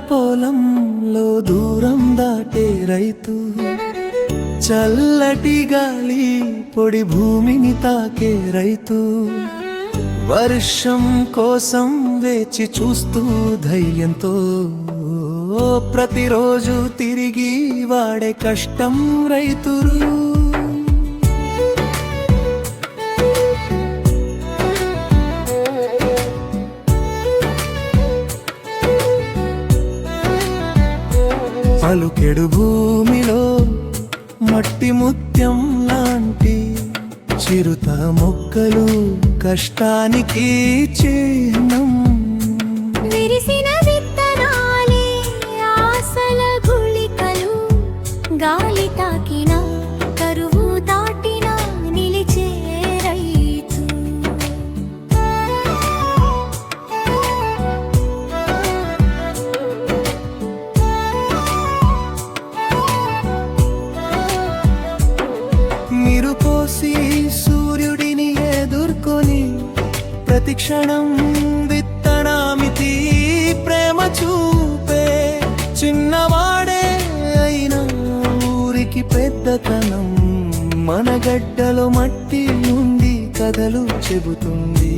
పొలంలో దూరం దాటే రైతు, చల్లటి గాలి పొడి భూమిని తాకే రైతు, వర్షం కోసం వేచి చూస్తూ ధైర్యంతో ప్రతిరోజు తిరిగి వాడే కష్టం రైతురు. పలుకెడు భూమిలో మట్టి ముత్యం లాంటి చిరుత మొక్కలు కష్టానికి చిహ్నం. విరిసిన విత్తనాలే ఆశల గుళికలు, గాలి తాకిన కరువు దాటిన నిలిచే రైతు. మీరు పోసి సూర్యుడిని ఎదుర్కొని ప్రతి క్షణం విత్తనామితి ప్రేమ చూపే చిన్నవాడే అయినా ఊరికి పెద్దతనం. మన గడ్డలో మట్టి నుండి కథలు చెబుతుంది.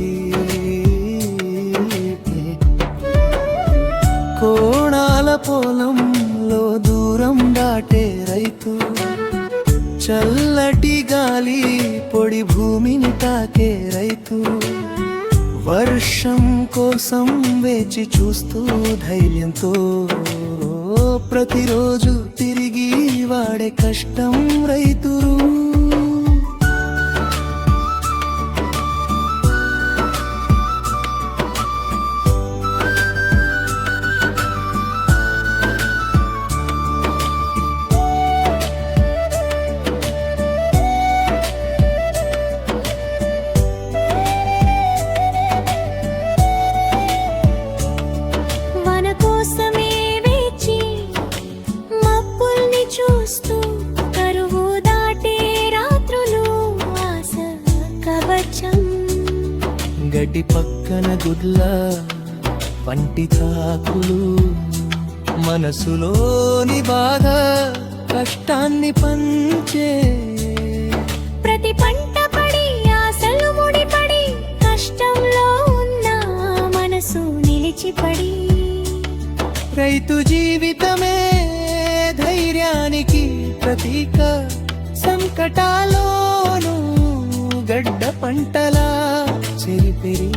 కోణాల పొలంలో దూరం దాటే రైతు, చల్లటి గాలి పొడి భూమిని తాకే రైతు, వర్షం కోసం వేచి చూస్తూ ధైర్యంతో ప్రతిరోజు తిరిగి వాడే కష్టం రైతురు. చూస్తూ కరువు దాటే రాత్రులు ఆశ కవచం. గడ్డి పక్కన గుడ్ల పంటి తాకులు, మనసులోని బాధ కష్టాన్ని పంచే. ప్రతి పంట పడి ఆశలు ముడిపడి కష్టంలో ఉన్న మనసు నిలిచిపడి. రైతు జీవితమే ధైర్యానికి ప్రతీక, సంకటాలోను గడ్డ పంటలా చెరిపెరి.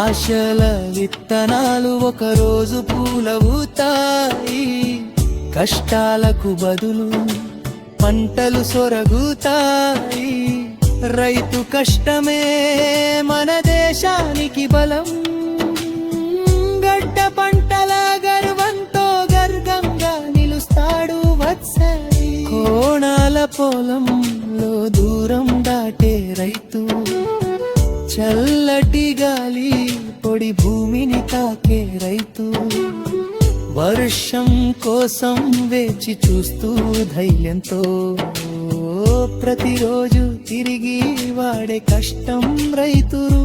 ఆశల విత్తనాలు ఒకరోజు పూలవుతాయి, కష్టాలకు బదులు పంటలు సొరగుతాయి. రైతు కష్టమే మన దేశానికి బలం, గడ్డ పంటల గర్వంతో గర్వంగా నిలుస్తాడు వత్సలి. కోణాల పొలంలో దూరం దాటే రైతు, చల్లటి గాలి పొడి భూమిని తాకే రైతు, వర్షం కోసం వేచి చూస్తూ ధైర్యంతో ప్రతిరోజు తిరిగి వాడే కష్టం రైతురు.